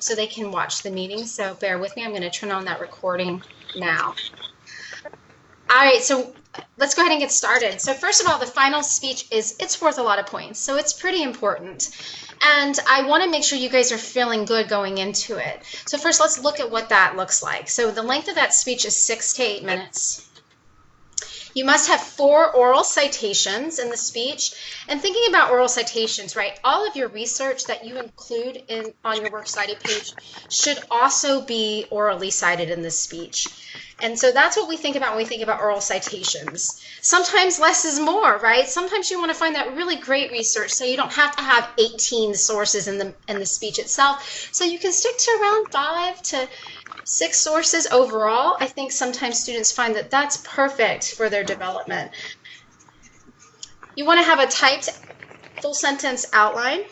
so they can watch the meeting. So bear with me. I'm going to turn on that recording now. All right, so let's go ahead and get started. So first of all, the final speech it's worth a lot of points. So it's pretty important. And I want to make sure you guys are feeling good going into it. So first, let's look at what that looks like. So the length of that speech is 6 to 8 minutes. You must have 4 oral citations in the speech. And thinking about oral citations, right, all of your research that you include on your works cited page should also be orally cited in this speech. And so that's what we think about when we think about oral citations. Sometimes less is more, right? Sometimes you want to find that really great research so you don't have to have 18 sources in the speech itself. So you can stick to around 5 to 6 sources overall. I think sometimes students find that that's perfect for their development. You want to have a typed full sentence outline.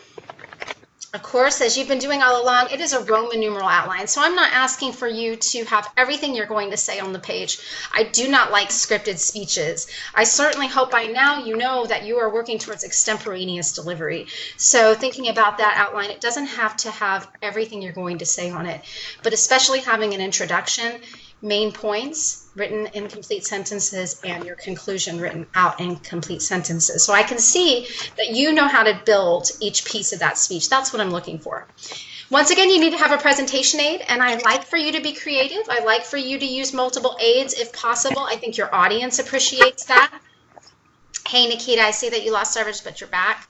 Of course, as you've been doing all along, it is a Roman numeral outline. So I'm not asking for you to have everything you're going to say on the page. I do not like scripted speeches. I certainly hope by now you know that you are working towards extemporaneous delivery. So thinking about that outline, it doesn't have to have everything you're going to say on it, but especially having an introduction, main points written in complete sentences, and your conclusion written out in complete sentences. So I can see that you know how to build each piece of that speech. That's what I'm looking for. Once again, you need to have a presentation aid, and I like for you to be creative. I like for you to use multiple aids if possible. I think your audience appreciates that. Hey, Nikita, I see that you lost service, but you're back.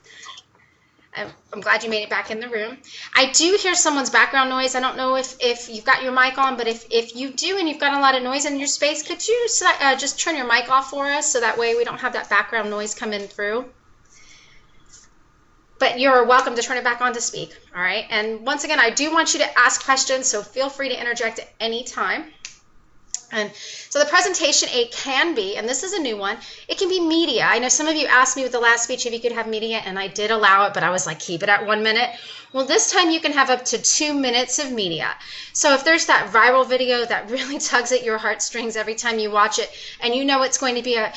I'm glad you made it back in the room. I do hear someone's background noise. I don't know if you've got your mic on, but if you do and you've got a lot of noise in your space, could you just turn your mic off for us so that way we don't have that background noise coming through? But you're welcome to turn it back on to speak, all right? And once again, I do want you to ask questions, so feel free to interject at any time. And so the presentation aid can be, and this is a new one, it can be media. I know some of you asked me with the last speech if you could have media, and I did allow it, but I was like, keep it at 1 minute. Well, this time you can have up to 2 minutes of media. So if there's that viral video that really tugs at your heartstrings every time you watch it, and you know it's going to be a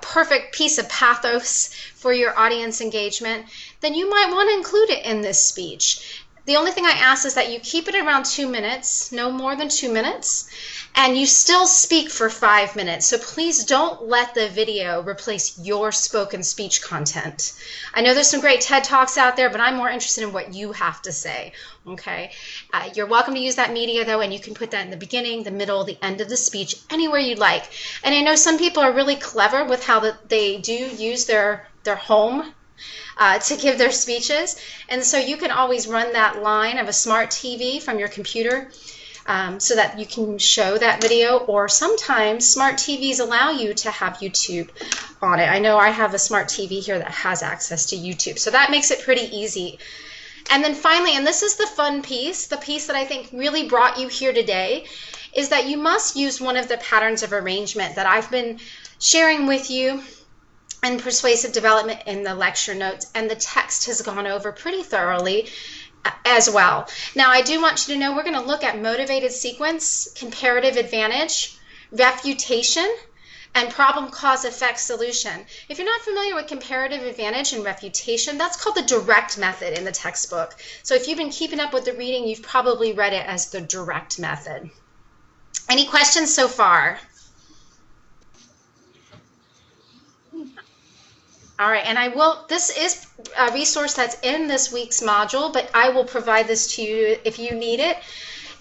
perfect piece of pathos for your audience engagement, then you might want to include it in this speech. The only thing I ask is that you keep it around 2 minutes, no more than 2 minutes, and you still speak for 5 minutes. So please don't let the video replace your spoken speech content. I know there's some great TED Talks out there, but I'm more interested in what you have to say, okay? You're welcome to use that media, though, and you can put that in the beginning, the middle, the end of the speech, anywhere you'd like. And I know some people are really clever with how they do use their home to give their speeches, and so you can always run that line of a smart TV from your computer so that you can show that video, or sometimes smart TVs allow you to have YouTube on it. I know I have a smart TV here that has access to YouTube, so that makes it pretty easy. And then finally, and this is the fun piece, the piece that I think really brought you here today, is that you must use one of the patterns of arrangement that I've been sharing with you and persuasive development in the lecture notes, and the text has gone over pretty thoroughly as well. Now, I do want you to know we're going to look at motivated sequence, comparative advantage, refutation, and problem cause effect solution. If you're not familiar with comparative advantage and refutation, that's called the direct method in the textbook. So if you've been keeping up with the reading, you've probably read it as the direct method. Any questions so far? All right, and this is a resource that's in this week's module, but I will provide this to you if you need it.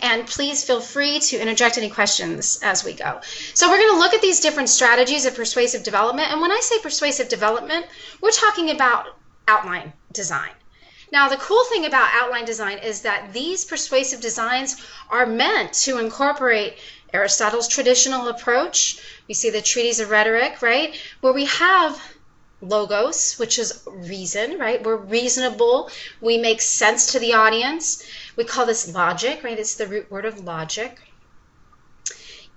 And please feel free to interject any questions as we go. So we're going to look at these different strategies of persuasive development. And when I say persuasive development, we're talking about outline design. Now, the cool thing about outline design is that these persuasive designs are meant to incorporate Aristotle's traditional approach. We see the treatise of rhetoric, right, where we have logos, which is reason, right? We're reasonable. We make sense to the audience. We call this logic, right? It's the root word of logic.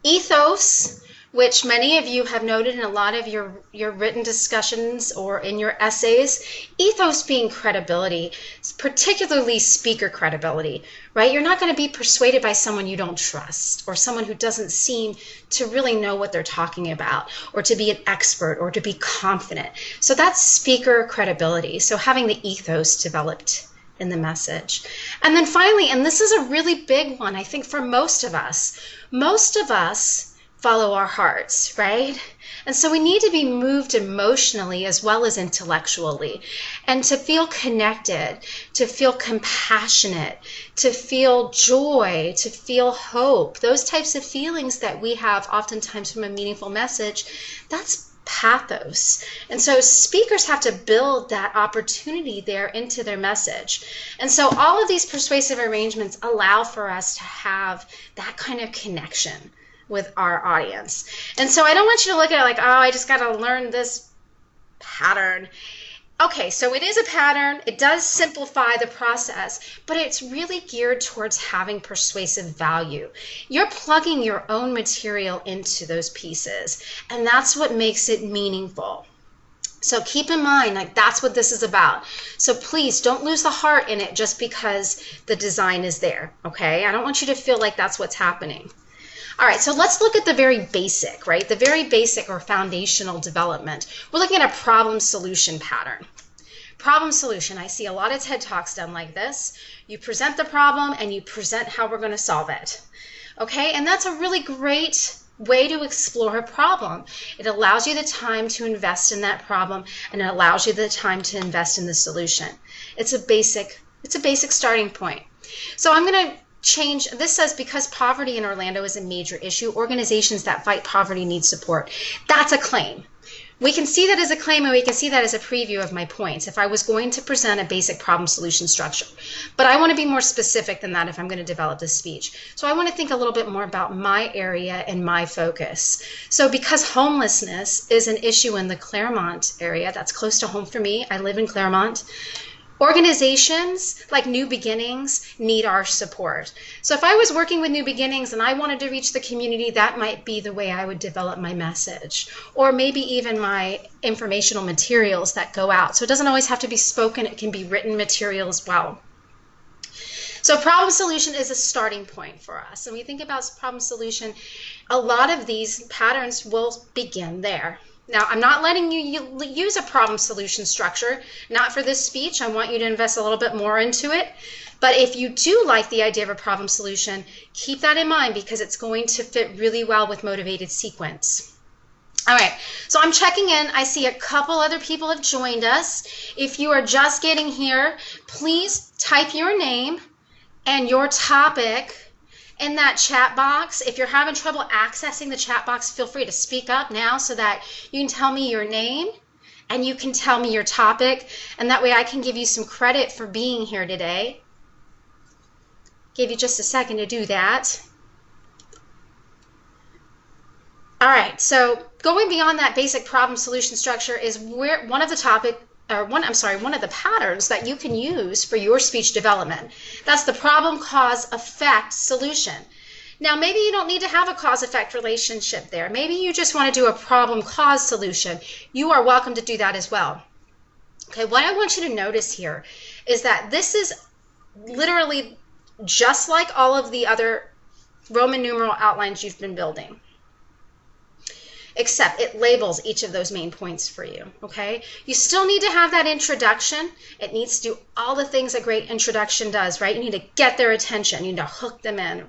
Ethos, which many of you have noted in a lot of your written discussions or in your essays, ethos being credibility, particularly speaker credibility, right? You're not going to be persuaded by someone you don't trust or someone who doesn't seem to really know what they're talking about or to be an expert or to be confident. So that's speaker credibility. So having the ethos developed in the message. And then finally, and this is a really big one, I think for most of us follow our hearts, right? And so we need to be moved emotionally as well as intellectually, and to feel connected, to feel compassionate, to feel joy, to feel hope. Those types of feelings that we have oftentimes from a meaningful message, that's pathos. And so speakers have to build that opportunity there into their message. And so all of these persuasive arrangements allow for us to have that kind of connection with our audience. And so I don't want you to look at it like, oh, I just got to learn this pattern. Okay, so it is a pattern. It does simplify the process, but it's really geared towards having persuasive value. You're plugging your own material into those pieces, and that's what makes it meaningful. So keep in mind, like, that's what this is about. So please don't lose the heart in it just because the design is there, okay? I don't want you to feel like that's what's happening. All right, so let's look at the very basic, right? The very basic or foundational development. We're looking at a problem solution pattern. Problem solution, I see a lot of TED Talks done like this. You present the problem and you present how we're going to solve it. Okay, and that's a really great way to explore a problem. It allows you the time to invest in that problem, and it allows you the time to invest in the solution. It's a basic starting point. So I'm going to change, this says, because poverty in Orlando is a major issue, organizations that fight poverty need support. That's a claim. We can see that as a claim, and we can see that as a preview of my points if I was going to present a basic problem solution structure. But I want to be more specific than that if I'm going to develop this speech. So I want to think a little bit more about my area and my focus. So because homelessness is an issue in the Claremont area, that's close to home for me, I live in Claremont, organizations like New Beginnings need our support. So if I was working with New Beginnings and I wanted to reach the community, that might be the way I would develop my message, or maybe even my informational materials that go out. So it doesn't always have to be spoken, it can be written material as well. So problem solution is a starting point for us. And when we think about problem solution, a lot of these patterns will begin there. Now, I'm not letting you use a problem solution structure, not for this speech. I want you to invest a little bit more into it. But if you do like the idea of a problem solution, keep that in mind because it's going to fit really well with motivated sequence. All right, so I'm checking in. I see a couple other people have joined us. If you are just getting here, please type your name and your topic in that chat box. If you're having trouble accessing the chat box, feel free to speak up now so that you can tell me your name and you can tell me your topic, and that way I can give you some credit for being here today. Give you just a second to do that. All right, so going beyond that basic problem solution structure is where one of the patterns that you can use for your speech development. That's the problem, cause, effect, solution. Now, maybe you don't need to have a cause-effect relationship there. Maybe you just want to do a problem-cause solution. You are welcome to do that as well. Okay, what I want you to notice here is that this is literally just like all of the other Roman numeral outlines you've been building, except it labels each of those main points for you, okay? You still need to have that introduction. It needs to do all the things a great introduction does, right? You need to get their attention. You need to hook them in.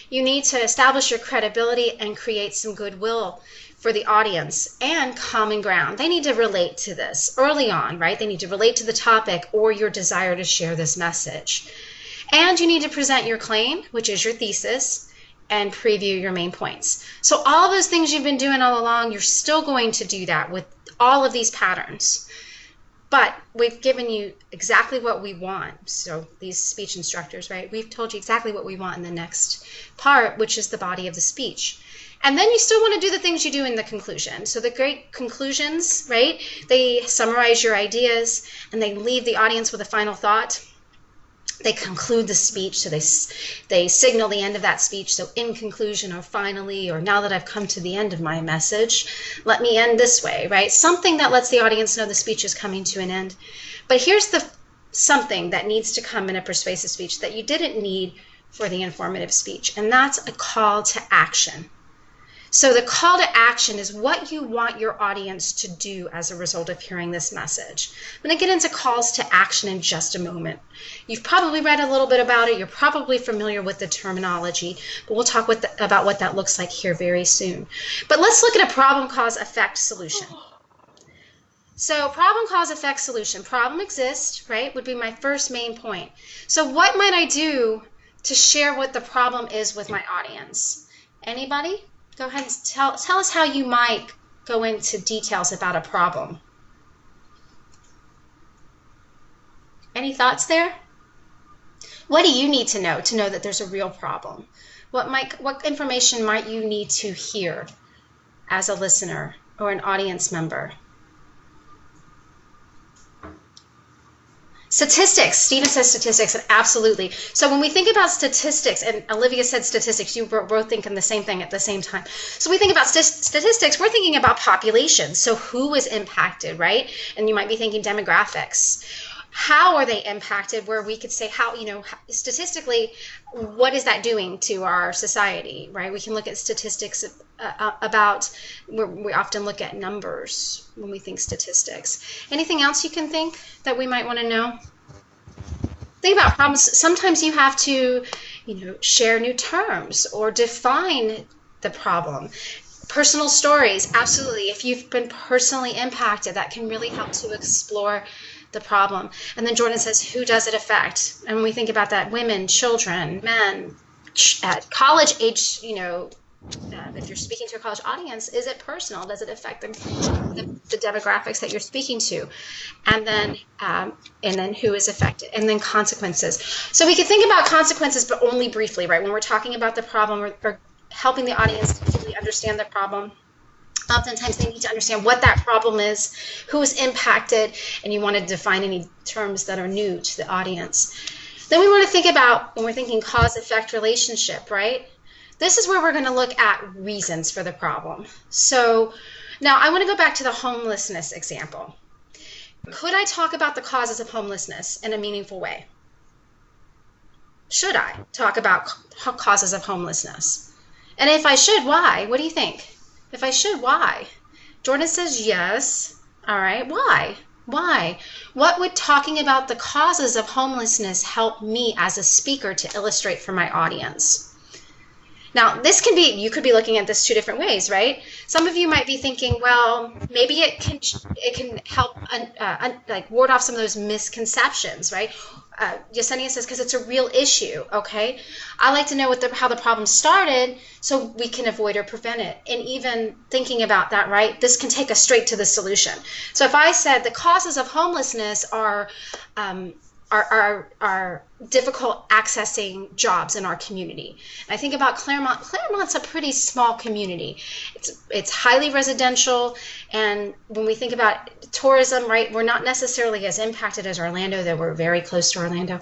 You need to establish your credibility and create some goodwill for the audience and common ground. They need to relate to this early on, right? They need to relate to the topic or your desire to share this message. And you need to present your claim, which is your thesis, and preview your main points. So all of those things you've been doing all along, you're still going to do that with all of these patterns. But we've given you exactly what we want. So these speech instructors, right? We've told you exactly what we want in the next part, which is the body of the speech. And then you still want to do the things you do in the conclusion. So the great conclusions, right? They summarize your ideas and they leave the audience with a final thought. They conclude the speech, so they signal the end of that speech. So in conclusion, or finally, or now that I've come to the end of my message, let me end this way, right? Something that lets the audience know the speech is coming to an end. But here's the something that needs to come in a persuasive speech that you didn't need for the informative speech, and that's a call to action. So the call to action is what you want your audience to do as a result of hearing this message. I'm going to get into calls to action in just a moment. You've probably read a little bit about it. You're probably familiar with the terminology, but we'll talk about what that looks like here very soon. But let's look at a problem, cause, effect, solution. So problem, cause, effect, solution. Problem exists, right, would be my first main point. So what might I do to share what the problem is with my audience? Anybody? Go ahead and tell us how you might go into details about a problem. Any thoughts there? What do you need to know that there's a real problem? What information might you need to hear as a listener or an audience member? Statistics. Stephen says statistics, and absolutely. So when we think about statistics, and Olivia said statistics, you were both thinking the same thing at the same time. So we think about statistics, we're thinking about population. So who is impacted, right? And you might be thinking demographics. How are they impacted, where we could say how, statistically, what is that doing to our society, right? We can look at statistics about, we often look at numbers when we think statistics. Anything else you can think that we might want to know? Think about problems. Sometimes you have to, share new terms or define the problem. Personal stories, absolutely. If you've been personally impacted, that can really help to explore the problem. And then Jordan says, who does it affect? And when we think about that, women, children, men, at college age, if you're speaking to a college audience, is it personal? Does it affect the demographics that you're speaking to? And then who is affected? And then consequences. So we can think about consequences, but only briefly, right? When we're talking about the problem or helping the audience to really understand the problem, oftentimes they need to understand what that problem is, who is impacted, and you want to define any terms that are new to the audience. Then we want to think about, when we're thinking cause-effect relationship, right? This is where we're going to look at reasons for the problem. So now I want to go back to the homelessness example. Could I talk about the causes of homelessness in a meaningful way? Should I talk about causes of homelessness? And if I should, why? What do you think? If I should, why? Jordan says yes. All right, why? Why? What would talking about the causes of homelessness help me as a speaker to illustrate for my audience? Now, you could be looking at this two different ways, right? Some of you might be thinking, well, maybe it can help like ward off some of those misconceptions, right? Yesenia says, because it's a real issue, okay? I like to know how the problem started so we can avoid or prevent it. And even thinking about that, right, this can take us straight to the solution. So if I said the causes of homelessness are difficult accessing jobs in our community. And I think about Claremont. Claremont's a pretty small community. It's highly residential, and when we think about tourism, right, we're not necessarily as impacted as Orlando, though we're very close to Orlando.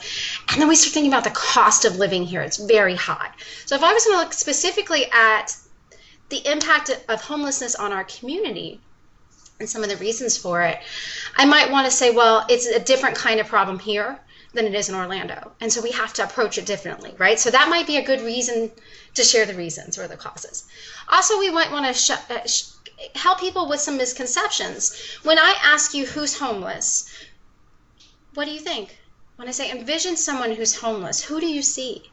And then we start thinking about the cost of living here. It's very high. So if I was going to look specifically at the impact of homelessness on our community and some of the reasons for it, I might want to say, well, it's a different kind of problem here than it is in Orlando. And so we have to approach it differently, right? So that might be a good reason to share the reasons or the causes. Also, we might want to help people with some misconceptions. When I ask you who's homeless, what do you think? When I say envision someone who's homeless, who do you see?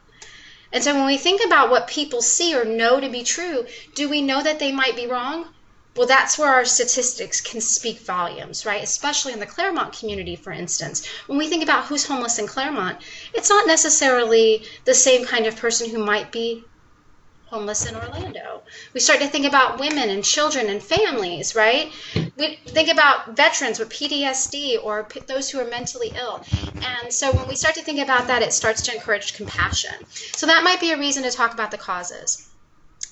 And so when we think about what people see or know to be true, do we know that they might be wrong? Well, that's where our statistics can speak volumes, right? Especially in the Claremont community, for instance. When we think about who's homeless in Claremont, it's not necessarily the same kind of person who might be homeless in Orlando. We start to think about women and children and families, right? We think about veterans with PTSD or those who are mentally ill. And so when we start to think about that, it starts to encourage compassion. So that might be a reason to talk about the causes.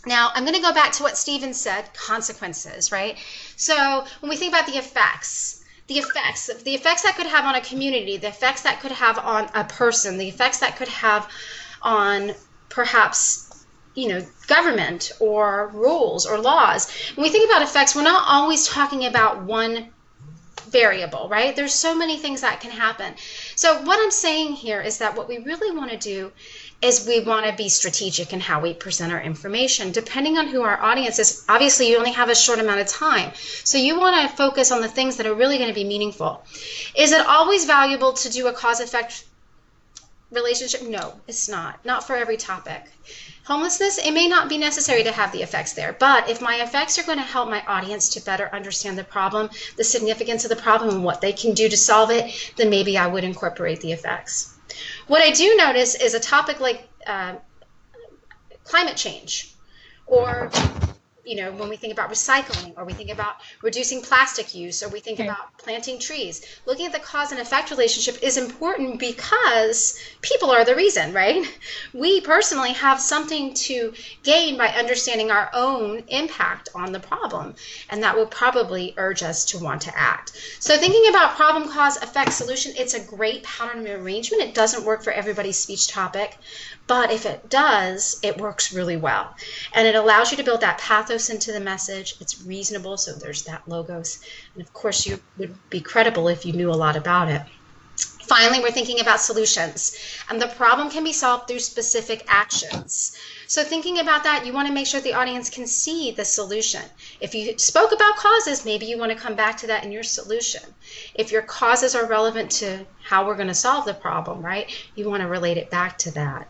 Now, I'm going to go back to what Stephen said, consequences, right? So when we think about the effects that could have on a community, the effects that could have on a person, the effects that could have on perhaps, government or rules or laws. When we think about effects, we're not always talking about one variable, right? There's so many things that can happen. So what I'm saying here is that what we really want to do is we want to be strategic in how we present our information. Depending on who our audience is, obviously you only have a short amount of time. So you want to focus on the things that are really going to be meaningful. Is it always valuable to do a cause-effect relationship? No, it's not. Not for every topic. Homelessness, it may not be necessary to have the effects there, but if my effects are going to help my audience to better understand the problem, the significance of the problem, and what they can do to solve it, then maybe I would incorporate the effects. What I do notice is a topic like climate change, or when we think about recycling, or we think about reducing plastic use, or we think about planting trees, looking at the cause and effect relationship is important because people are the reason, right? We personally have something to gain by understanding our own impact on the problem, and that will probably urge us to want to act. So thinking about problem, cause, effect, solution, it's a great pattern of arrangement. It doesn't work for everybody's speech topic, but if it does, it works really well. And it allows you to build that pathos into the message. It's reasonable, so there's that logos. And of course, you would be credible if you knew a lot about it. Finally, we're thinking about solutions. And the problem can be solved through specific actions. So thinking about that, you want to make sure the audience can see the solution. If you spoke about causes, maybe you want to come back to that in your solution. If your causes are relevant to how we're going to solve the problem, right, you want to relate it back to that.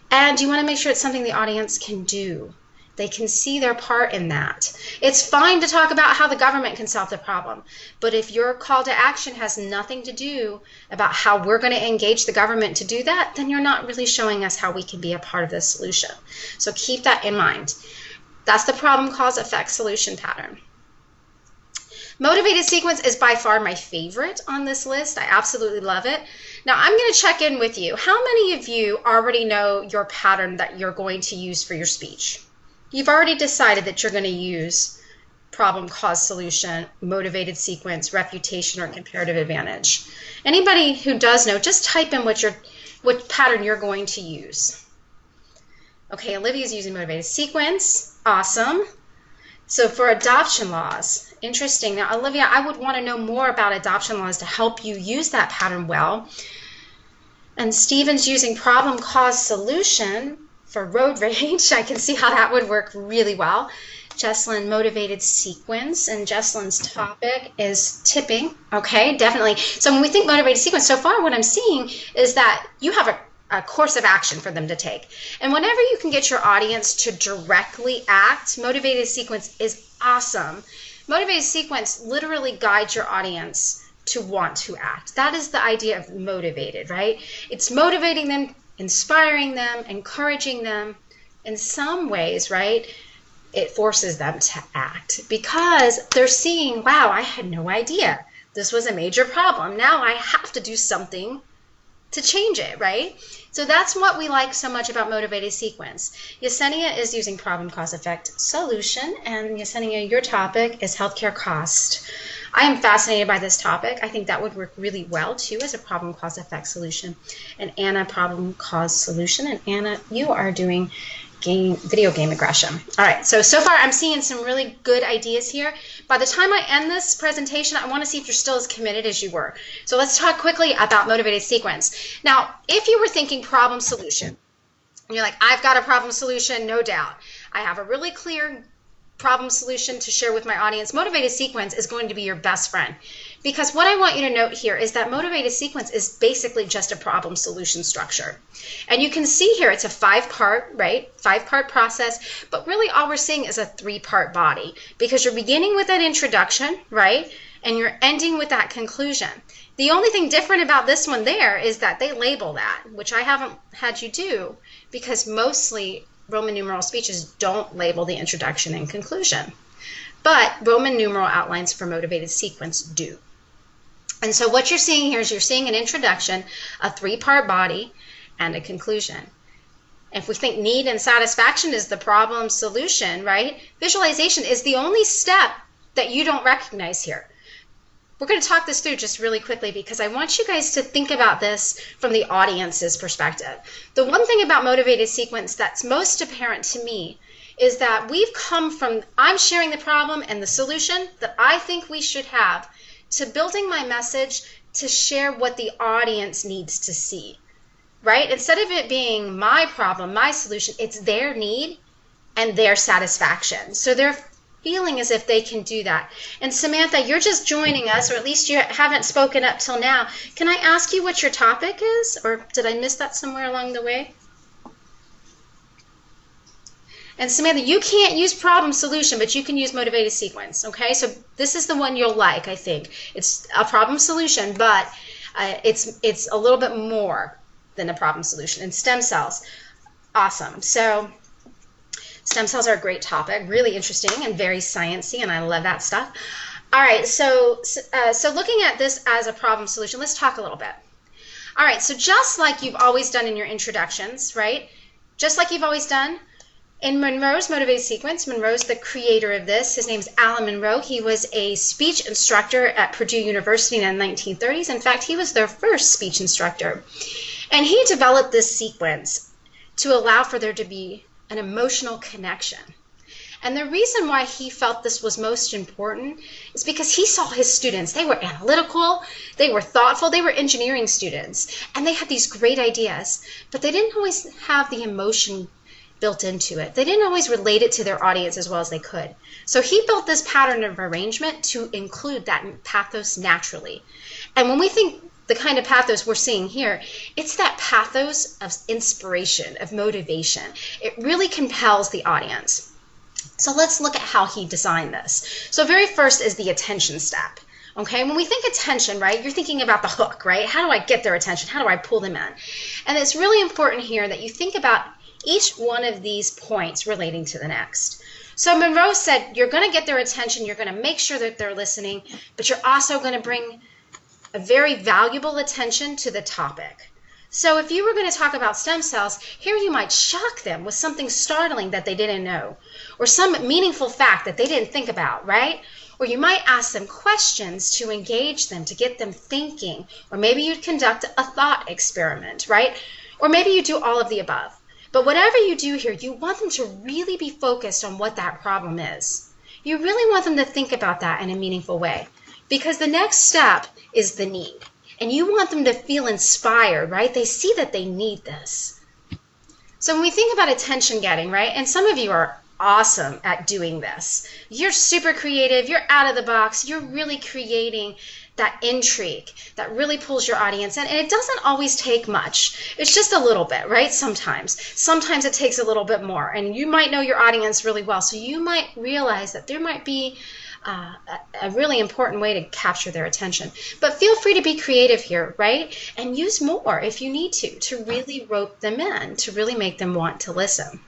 And you want to make sure it's something the audience can do. They can see their part in that. It's fine to talk about how the government can solve the problem, but if your call to action has nothing to do about how we're going to engage the government to do that, then you're not really showing us how we can be a part of the solution. So keep that in mind. That's the problem, cause, effect, solution pattern. Motivated sequence is by far my favorite on this list. I absolutely love it. Now I'm going to check in with you. How many of you already know your pattern that you're going to use for your speech? You've already decided that you're going to use problem, cause, solution, motivated sequence, refutation, or comparative advantage. Anybody who does know, just type in what pattern you're going to use. Okay, Olivia's using motivated sequence. Awesome. So for adoption laws, interesting. Now, Olivia, I would want to know more about adoption laws to help you use that pattern well. And Stephen's using problem, cause, solution for road rage. I can see how that would work really well. Jesselyn, motivated sequence, and Jesselyn's topic is tipping. Okay, definitely. So when we think motivated sequence, so far what I'm seeing is that you have a course of action for them to take. And whenever you can get your audience to directly act, motivated sequence is awesome. Motivated sequence literally guides your audience to want to act. That is the idea of motivated, right? It's motivating them, inspiring them, encouraging them. In some ways, right, it forces them to act because they're seeing, wow, I had no idea. This was a major problem. Now I have to do something to change it, right? So that's what we like so much about motivated sequence. Yesenia is using problem, cause, effect, solution, and Yesenia, your topic is healthcare cost. I am fascinated by this topic. I think that would work really well too as a problem, cause, effect, solution. And Anna, problem, cause, solution. And Anna, you are doing video game aggression. All right, so far I'm seeing some really good ideas here. By the time I end this presentation, I want to see if you're still as committed as you were. So let's talk quickly about motivated sequence. Now, if you were thinking problem solution, and you're like, I've got a problem solution, no doubt. I have a really clear problem solution to share with my audience. Motivated sequence is going to be your best friend. Because what I want you to note here is that motivated sequence is basically just a problem solution structure. And you can see here it's a 5-part, right? 5-part process, but really all we're seeing is a 3-part body because you're beginning with that introduction, right? And you're ending with that conclusion. The only thing different about this one there is that they label that, which I haven't had you do because mostly Roman numeral speeches don't label the introduction and conclusion. But Roman numeral outlines for motivated sequence do. And so what you're seeing here is you're seeing an introduction, a 3-part body, and a conclusion. If we think need and satisfaction is the problem solution, right? Visualization is the only step that you don't recognize here. We're going to talk this through just really quickly because I want you guys to think about this from the audience's perspective. The one thing about motivated sequence that's most apparent to me is that we've come from, I'm sharing the problem and the solution that I think we should have, to building my message to share what the audience needs to see, right? Instead of it being my problem, my solution, it's their need and their satisfaction. So they're feeling as if they can do that. And Samantha, you're just joining us, or at least you haven't spoken up till now. Can I ask you what your topic is, or did I miss that somewhere along the way? And Samantha, you can't use problem solution, but you can use motivated sequence, okay? So this is the one you'll like, I think. It's a problem solution, but it's a little bit more than a problem solution. And stem cells, awesome. So stem cells are a great topic, really interesting and very sciencey, and I love that stuff. All right, so looking at this as a problem solution, let's talk a little bit. All right, so just like you've always done in your introductions, right? Just like you've always done, in Monroe's motivated sequence, Monroe's the creator of this. His name's Alan Monroe. He was a speech instructor at Purdue University in the 1930s. In fact, he was their first speech instructor. And he developed this sequence to allow for there to be an emotional connection. And the reason why he felt this was most important is because he saw his students. They were analytical, they were thoughtful, they were engineering students, and they had these great ideas, but they didn't always have the emotion built into it. They didn't always relate it to their audience as well as they could. So he built this pattern of arrangement to include that pathos naturally. And when we think the kind of pathos we're seeing here, it's that pathos of inspiration, of motivation. It really compels the audience. So let's look at how he designed this. So very first is the attention step. Okay, when we think attention, right, you're thinking about the hook, right? How do I get their attention? How do I pull them in? And it's really important here that you think about each one of these points relating to the next. So Monroe said, you're going to get their attention, you're going to make sure that they're listening, but you're also going to bring a very valuable attention to the topic. So if you were going to talk about stem cells, here you might shock them with something startling that they didn't know, or some meaningful fact that they didn't think about, right? Or you might ask them questions to engage them, to get them thinking, or maybe you'd conduct a thought experiment, right? Or maybe you do all of the above. But whatever you do here, you want them to really be focused on what that problem is. You really want them to think about that in a meaningful way, because the next step is the need. And you want them to feel inspired, right? They see that they need this. So when we think about attention getting, right, and some of you are awesome at doing this. You're super creative, you're out of the box, you're really creating that intrigue that really pulls your audience in. And it doesn't always take much. It's just a little bit, right? Sometimes it takes a little bit more. And you might know your audience really well, so you might realize that there might be a really important way to capture their attention. But feel free to be creative here, right? And use more if you need to really rope them in, to really make them want to listen.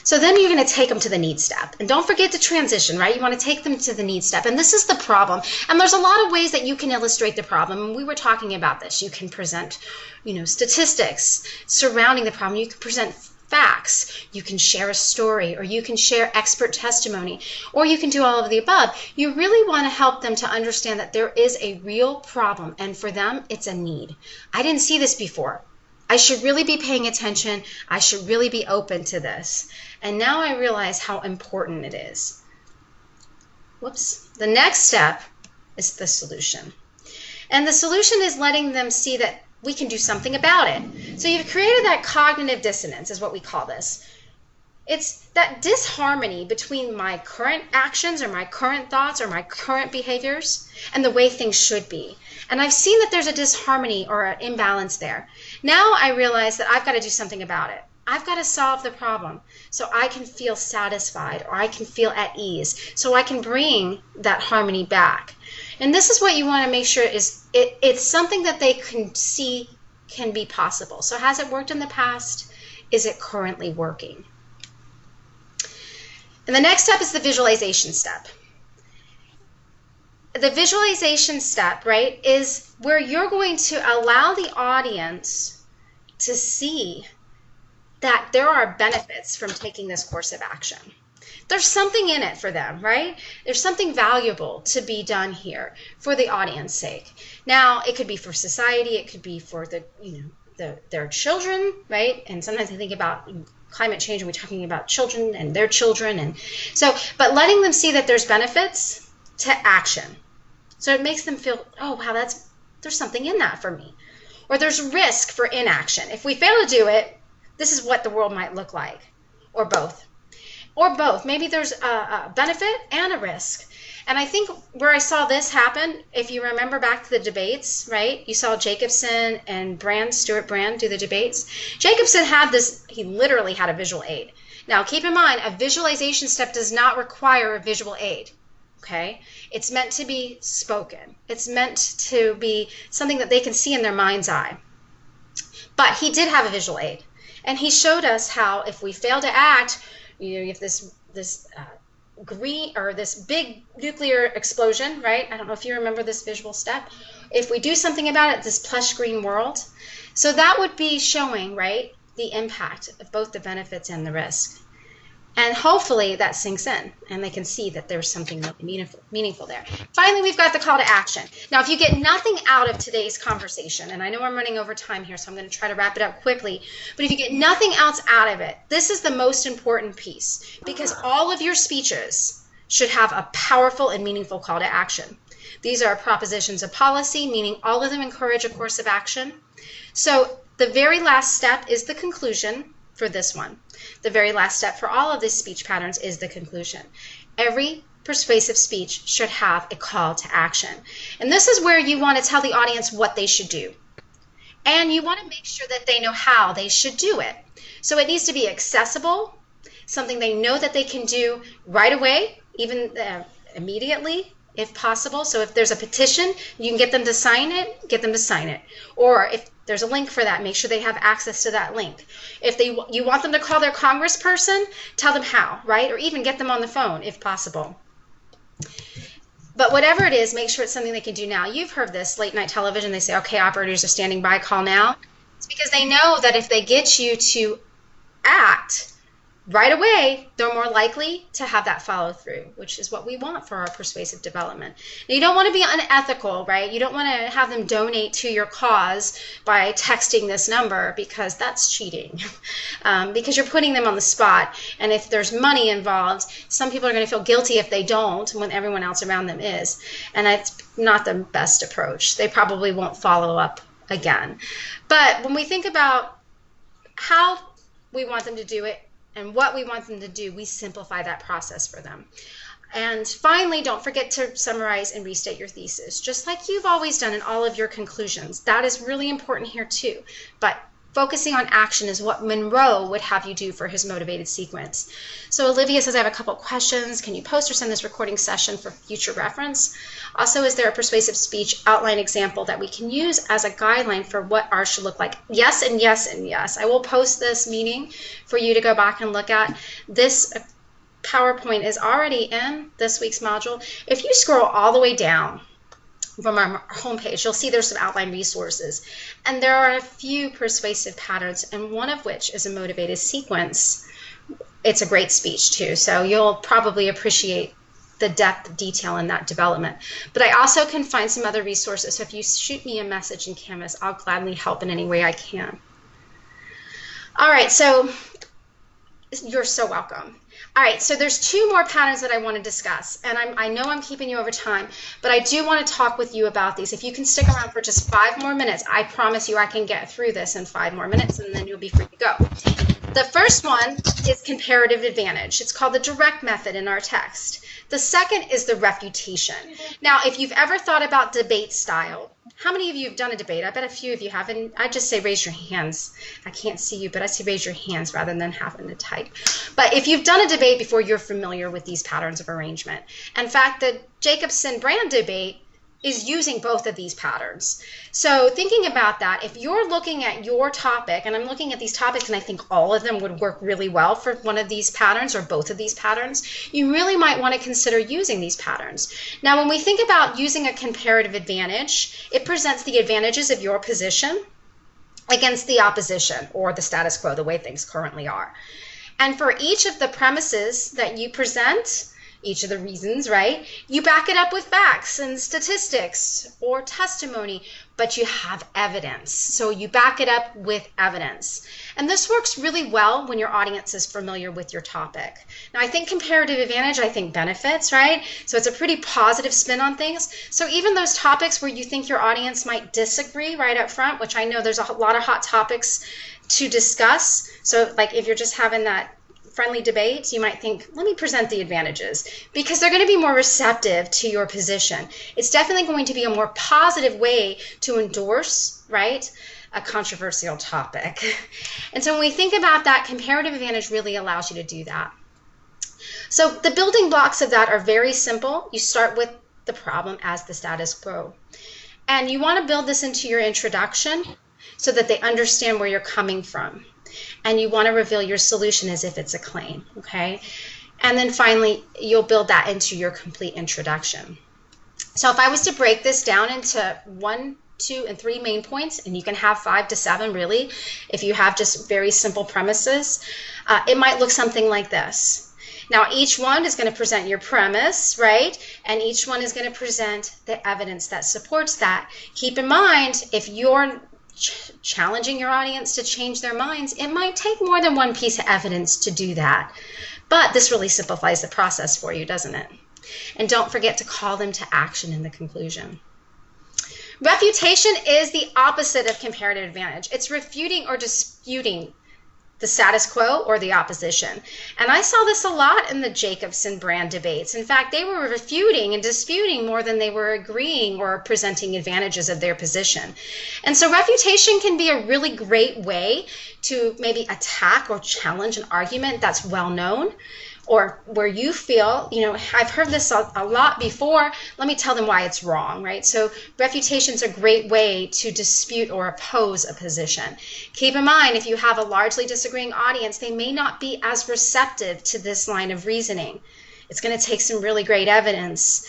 So then you're going to take them to the need step. And don't forget to transition, right? You want to take them to the need step. And this is the problem. And there's a lot of ways that you can illustrate the problem. And we were talking about this. You can present, statistics surrounding the problem. You can present facts. You can share a story, or you can share expert testimony, or you can do all of the above. You really want to help them to understand that there is a real problem. And for them, it's a need. I didn't see this before. I should really be paying attention. I should really be open to this. And now I realize how important it is. Whoops. The next step is the solution. And the solution is letting them see that we can do something about it. So you've created that cognitive dissonance, is what we call this. It's that disharmony between my current actions or my current thoughts or my current behaviors and the way things should be. And I've seen that there's a disharmony or an imbalance there. Now I realize that I've got to do something about it. I've got to solve the problem so I can feel satisfied, or I can feel at ease, so I can bring that harmony back. And this is what you want to make sure is it's something that they can see can be possible. So has it worked in the past? Is it currently working? And the next step is the visualization step. The visualization step, right, is where you're going to allow the audience to see that there are benefits from taking this course of action. There's something in it for them, right? There's something valuable to be done here for the audience's sake. Now, it could be for society, it could be for their children, right? And sometimes I think about climate change and we're talking about children and their children, and so, but letting them see that there's benefits to action. So it makes them feel, oh, wow, there's something in that for me. Or there's risk for inaction. If we fail to do it, this is what the world might look like. Or both. Or both. Maybe there's a benefit and a risk. And I think where I saw this happen, if you remember back to the debates, right? You saw Jacobson and Stuart Brand do the debates. Jacobson had this, he literally had a visual aid. Now keep in mind, a visualization step does not require a visual aid. Okay? It's meant to be spoken. It's meant to be something that they can see in their mind's eye. But he did have a visual aid. And he showed us how if we fail to act, you have this big nuclear explosion, right? I don't know if you remember this visual step. If we do something about it, this plush green world. So that would be showing, right, the impact of both the benefits and the risk. And hopefully that sinks in and they can see that there's something really meaningful there. Finally, we've got the call to action. Now, if you get nothing out of today's conversation, and I know I'm running over time here, so I'm going to try to wrap it up quickly, but if you get nothing else out of it, this is the most important piece, because all of your speeches should have a powerful and meaningful call to action. These are propositions of policy, meaning all of them encourage a course of action. So the very last step is the conclusion for this one. The very last step for all of these speech patterns is the conclusion. Every persuasive speech should have a call to action. And this is where you want to tell the audience what they should do. And you want to make sure that they know how they should do it. So it needs to be accessible, something they know that they can do right away, even immediately, if possible. So if there's a petition, you can get them to sign it, get them to sign it. Or if there's a link for that, make sure they have access to that link. If you want them to call their congressperson, tell them how, right? Or even get them on the phone if possible. But whatever it is, make sure it's something they can do now. You've heard this late night television. They say, okay, operators are standing by, call now. It's because they know that if they get you to act right away, they're more likely to have that follow through, which is what we want for our persuasive development. Now, you don't want to be unethical, right? You don't want to have them donate to your cause by texting this number, because that's cheating. Because you're putting them on the spot. And if there's money involved, some people are going to feel guilty if they don't when everyone else around them is. And that's not the best approach. They probably won't follow up again. But when we think about how we want them to do it, and what we want them to do, we simplify that process for them. And finally, don't forget to summarize and restate your thesis, just like you've always done in all of your conclusions. That is really important here too. But focusing on action is what Monroe would have you do for his motivated sequence. So Olivia says, I have a couple questions. Can you post or send this recording session for future reference? Also, is there a persuasive speech outline example that we can use as a guideline for what ours should look like? Yes, and yes, and yes. I will post this meeting for you to go back and look at. This PowerPoint is already in this week's module. If you scroll all the way down from our homepage, you'll see there's some outline resources. And there are a few persuasive patterns, and one of which is a motivated sequence. It's a great speech too, so you'll probably appreciate the depth of detail in that development. But I also can find some other resources, so if you shoot me a message in Canvas, I'll gladly help in any way I can. All right, so you're so welcome. All right, so there's two more patterns that I want to discuss, and I know I'm keeping you over time, but I do want to talk with you about these. If you can stick around for just 5 more minutes, I promise you I can get through this in 5 more minutes, and then you'll be free to go. The first one is comparative advantage. It's called the direct method in our text. The second is the refutation. Now, if you've ever thought about debate style, how many of you have done a debate? I bet a few of you have, and I just say raise your hands. I can't see you, but I say raise your hands rather than having to type. But if you've done a debate before, you're familiar with these patterns of arrangement. In fact, the Jacobson-Brand debate is using both of these patterns. So thinking about that, if you're looking at your topic, and I'm looking at these topics and I think all of them would work really well for one of these patterns or both of these patterns, you really might want to consider using these patterns. Now, when we think about using a comparative advantage, it presents the advantages of your position against the opposition or the status quo, the way things currently are. And for each of the premises that you present, each of the reasons, right? You back it up with facts and statistics or testimony, but you have evidence. So you back it up with evidence. And this works really well when your audience is familiar with your topic. Now, I think comparative advantage, I think benefits, right? So it's a pretty positive spin on things. So even those topics where you think your audience might disagree right up front, which I know there's a lot of hot topics to discuss. So like if you're just having that friendly debate, you might think, let me present the advantages, because they're going to be more receptive to your position. It's definitely going to be a more positive way to endorse, right, a controversial topic. And so when we think about that, comparative advantage really allows you to do that. So the building blocks of that are very simple. You start with the problem as the status quo. And you want to build this into your introduction so that they understand where you're coming from. And you want to reveal your solution as if it's a claim, okay? And then finally, you'll build that into your complete introduction. So if I was to break this down into 1, 2, and 3 main points, and you can have 5 to 7 really, if you have just very simple premises, it might look something like this. Now, each one is going to present your premise, right? And each one is going to present the evidence that supports that. Keep in mind, if you're challenging your audience to change their minds, it might take more than one piece of evidence to do that. But this really simplifies the process for you, doesn't it? And don't forget to call them to action in the conclusion. Refutation is the opposite of comparative advantage. It's refuting or disputing the status quo or the opposition. And I saw this a lot in the Jacobson brand debates. In fact, they were refuting and disputing more than they were agreeing or presenting advantages of their position. And so refutation can be a really great way to maybe attack or challenge an argument that's well known, or where you feel, I've heard this a lot before, let me tell them why it's wrong, right? So refutation is a great way to dispute or oppose a position. Keep in mind, if you have a largely disagreeing audience, they may not be as receptive to this line of reasoning. It's going to take some really great evidence.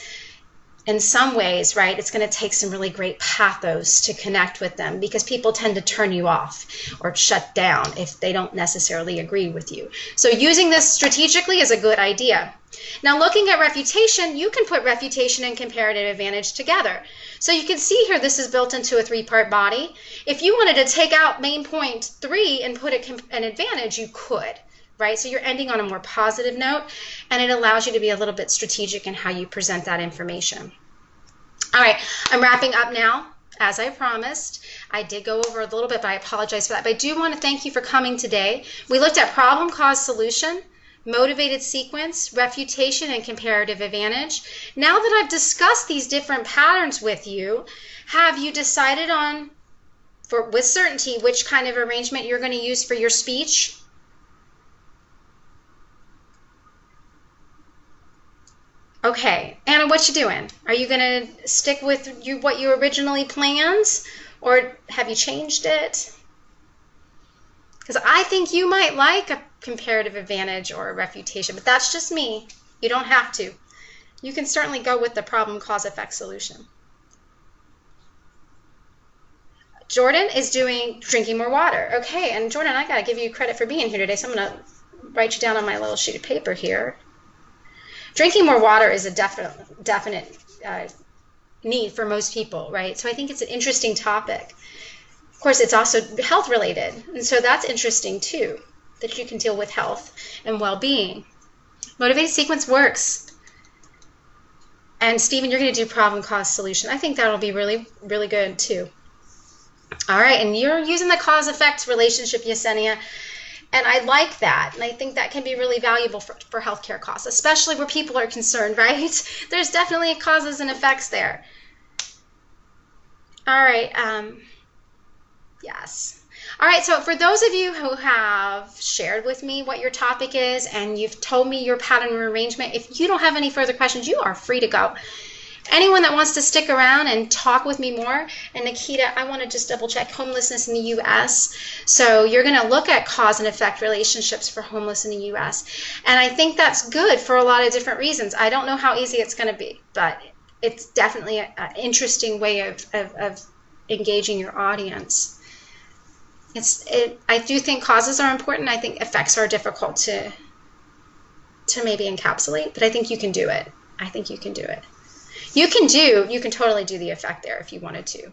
In some ways, right, it's going to take some really great pathos to connect with them, because people tend to turn you off or shut down if they don't necessarily agree with you. So using this strategically is a good idea. Now, looking at refutation, you can put refutation and comparative advantage together. So you can see here this is built into a 3-part body. If you wanted to take out main point 3 and put an advantage, you could. Right? So you're ending on a more positive note, and it allows you to be a little bit strategic in how you present that information. All right, I'm wrapping up now. As I promised, I did go over a little bit, but I apologize for that. But I do want to thank you for coming today. We looked at problem, cause, solution, motivated sequence, refutation, and comparative advantage. Now that I've discussed these different patterns with you, have you decided on, with certainty, which kind of arrangement you're going to use for your speech? Okay, Anna, what you doing? Are you going to stick with what you originally planned, or have you changed it? Because I think you might like a comparative advantage or a refutation, but that's just me. You don't have to. You can certainly go with the problem, cause, effect, solution. Jordan is doing drinking more water. Okay, and Jordan, I got to give you credit for being here today, so I'm going to write you down on my little sheet of paper here. Drinking more water is a definite need for most people, right? So I think it's an interesting topic. Of course, it's also health related, and so that's interesting too, that you can deal with health and well-being. Motivated sequence works. And Stephen, you're going to do problem, cause, solution. I think that'll be really, really good too. All right, and you're using the cause-effect relationship, Yesenia. And I like that, and I think that can be really valuable for healthcare costs, especially where people are concerned, right? There's definitely causes and effects there. All right, yes. All right, so for those of you who have shared with me what your topic is and you've told me your pattern arrangement, if you don't have any further questions, you are free to go. Anyone that wants to stick around and talk with me more, and Nikita, I want to just double check homelessness in the U.S. So you're going to look at cause and effect relationships for homeless in the U.S. And I think that's good for a lot of different reasons. I don't know how easy it's going to be, but it's definitely an interesting way of engaging your audience. I do think causes are important. I think effects are difficult to to maybe encapsulate, but I think you can do it. I think you can do it. You can totally do the effect there if you wanted to.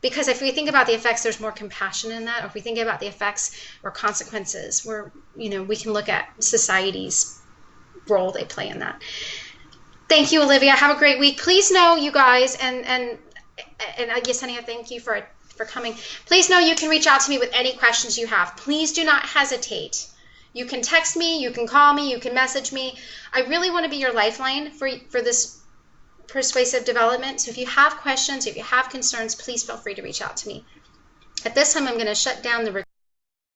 Because if we think about the effects, there's more compassion in that. Or if we think about the effects or consequences, where, you know, we can look at society's role they play in that. Thank you, Olivia. Have a great week. Please know, you guys, and Yesenia, thank you for coming. Please know you can reach out to me with any questions you have. Please do not hesitate. You can text me, you can call me, you can message me. I really want to be your lifeline for this persuasive development. So if you have questions, if you have concerns, please feel free to reach out to me. At this time, I'm going to shut down the recording.